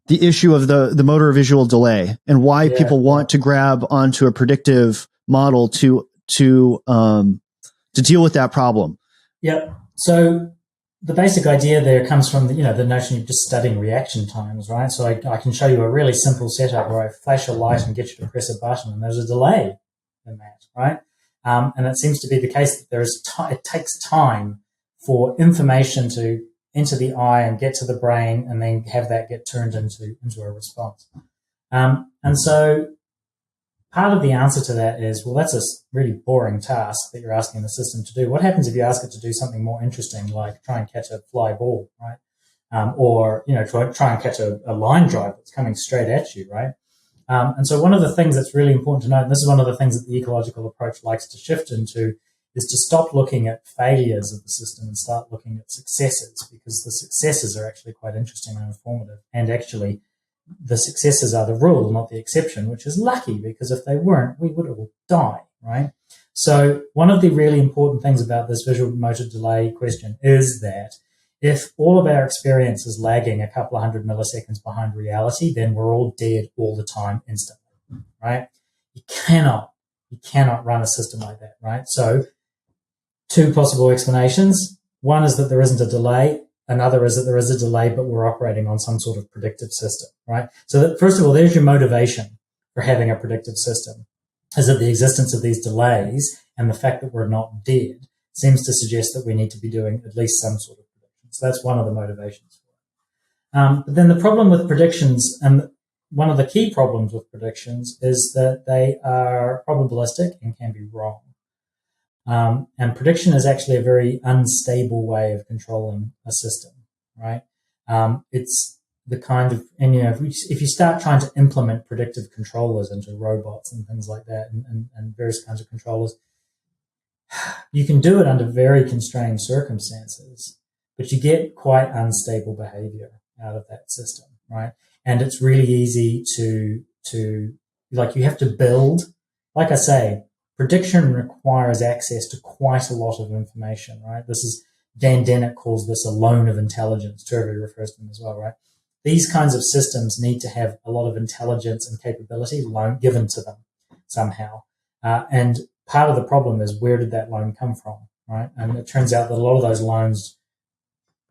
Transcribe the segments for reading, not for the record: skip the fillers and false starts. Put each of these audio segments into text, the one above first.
the issue of the motor visual delay and why people want to grab onto a predictive model to deal with that problem. Yep. So the basic idea there comes from the notion of just studying reaction times, right? So I can show you a really simple setup where I flash a light and get you to press a button, and there's a delay in that, right? And it seems to be the case that it takes time for information to enter the eye and get to the brain, and then have that get turned into a response. And so part of the answer to that is, well, that's a really boring task that you're asking the system to do. What happens if you ask it to do something more interesting, like try and catch a fly ball, right? Or try and catch a line drive that's coming straight at you, right? And so one of the things that's really important to note, and this is one of the things that the ecological approach likes to shift into, is to stop looking at failures of the system and start looking at successes, because the successes are actually quite interesting and informative. And actually, the successes are the rule, not the exception, which is lucky, because if they weren't, we would all die, right? So one of the really important things about this visual motor delay question is that if all of our experience is lagging a couple of 100 milliseconds behind reality, then we're all dead all the time instantly, right? You cannot run a system like that, right? So two possible explanations. One is that there isn't a delay. Another is that there is a delay, but we're operating on some sort of predictive system, right? So that, first of all, there's your motivation for having a predictive system, is that the existence of these delays and the fact that we're not dead seems to suggest that we need to be doing at least some sort of prediction. So that's one of the motivations for it. But then the problem with predictions, and one of the key problems with predictions, is that they are probabilistic and can be wrong. And prediction is actually a very unstable way of controlling a system, right? It's the kind of, and if you start trying to implement predictive controllers into robots and things like that, and various kinds of controllers, you can do it under very constrained circumstances, but you get quite unstable behavior out of that system, right? And it's really easy to you have to build, like I say, prediction requires access to quite a lot of information, right? This is, Dan Dennett calls this a loan of intelligence. Turvey refers to them as well, right? These kinds of systems need to have a lot of intelligence and capability given to them somehow. And part of the problem is, where did that loan come from, right? And it turns out that a lot of those loans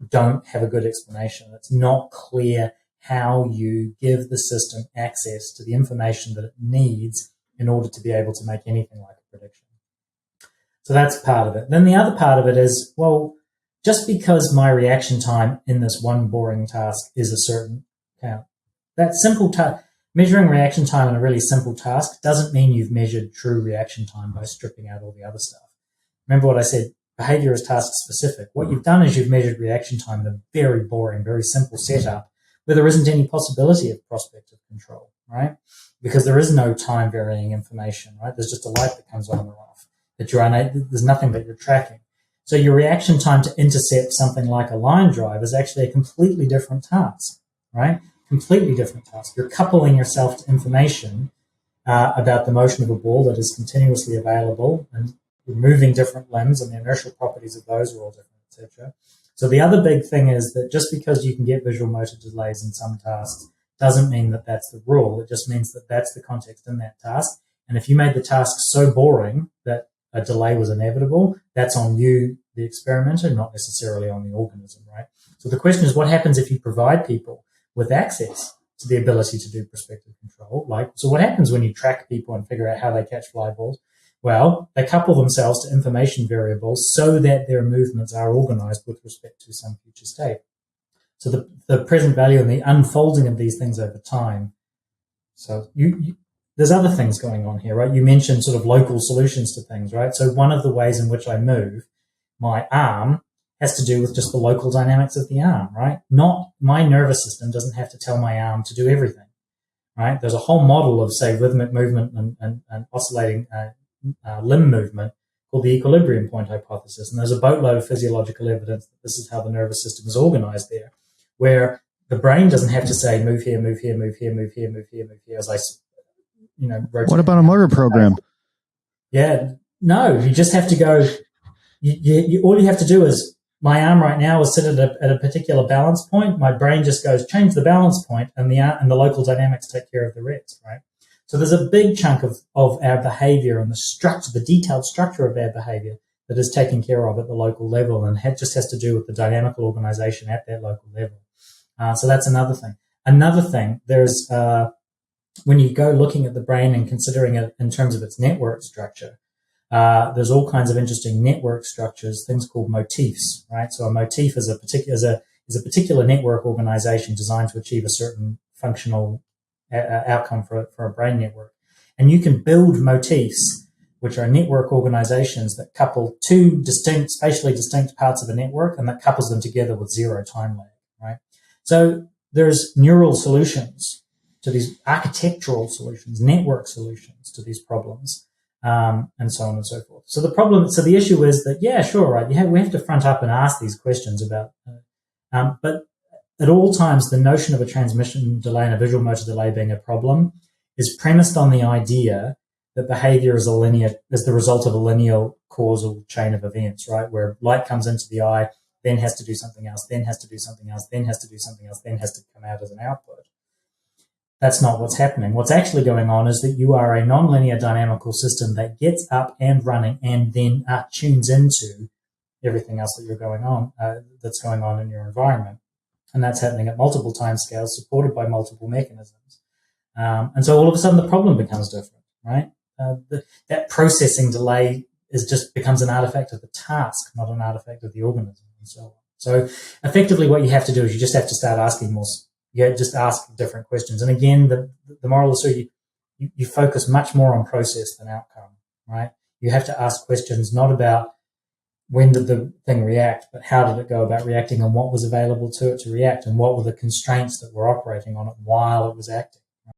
don't have a good explanation. It's not clear how you give the system access to the information that it needs in order to be able to make anything like a prediction. So that's part of it. Then the other part of it is, well, just because my reaction time in this one boring task is a certain count, that simple measuring reaction time in a really simple task doesn't mean you've measured true reaction time by stripping out all the other stuff. Remember what I said, behavior is task specific. What you've done is you've measured reaction time in a very boring, very simple setup where there isn't any possibility of prospective control, right? Because there is no time varying information, right? There's just a light that comes on or off that there's nothing that you're tracking. So your reaction time to intercept something like a line drive is actually a completely different task, right? Completely different task. You're coupling yourself to information about the motion of a ball that is continuously available, and removing different limbs, and the inertial properties of those are all different, etc. So the other big thing is that just because you can get visual motor delays in some tasks doesn't mean that that's the rule. It just means that that's the context in that task. And if you made the task so boring that a delay was inevitable, that's on you, the experimenter, not necessarily on the organism, right? So the question is, what happens if you provide people with access to the ability to do prospective control? So what happens when you track people and figure out how they catch fly balls? Well, they couple themselves to information variables so that their movements are organized with respect to some future state. So the present value and the unfolding of these things over time. So there's other things going on here, right? You mentioned sort of local solutions to things, right? So one of the ways in which I move my arm has to do with just the local dynamics of the arm, right? Not my nervous system doesn't have to tell my arm to do everything, right? There's a whole model of, say, rhythmic movement and oscillating limb movement called the equilibrium point hypothesis. And there's a boatload of physiological evidence that this is how the nervous system is organized there, where the brain doesn't have to say, move here, move here, move here, move here, move here, move here, as I, rotate. What about a motor program? Yeah, no, you just have to go, all you have to do is my arm right now is set at a particular balance point. My brain just goes, change the balance point, and the local dynamics take care of the rest, right? So there's a big chunk of our behavior and the structure, the detailed structure of our behavior that is taken care of at the local level, and just has to do with the dynamical organization at that local level. So that's another thing. Another thing, there's when you go looking at the brain and considering it in terms of its network structure, there's all kinds of interesting network structures, things called motifs, right? So a motif is a particular network organization designed to achieve a certain functional outcome for a brain network. And you can build motifs, which are network organizations that couple two spatially distinct parts of a network, and that couples them together with zero time lag, right? So there's neural solutions to these, architectural solutions, network solutions to these problems, and so on and so forth. So the issue is that, yeah, sure, right, we have to front up and ask these questions about, but at all times, the notion of a transmission delay and a visual motor delay being a problem is premised on the idea that behavior is the result of a linear causal chain of events, right? Where light comes into the eye, then has to do something else, then has to do something else, then has to do something else, then has to come out as an output. That's not what's happening. What's actually going on is that you are a nonlinear dynamical system that gets up and running and then tunes into everything else that's going on in your environment. And that's happening at multiple timescales, supported by multiple mechanisms. And so all of a sudden the problem becomes different, right? That processing delay becomes an artifact of the task, not an artifact of the organism, and so on. So effectively what you have to do is you just have to start asking more, just ask different questions. And again, the moral is you focus much more on process than outcome, right? You have to ask questions not about when did the thing react, but how did it go about reacting, and what was available to it to react, and what were the constraints that were operating on it while it was acting.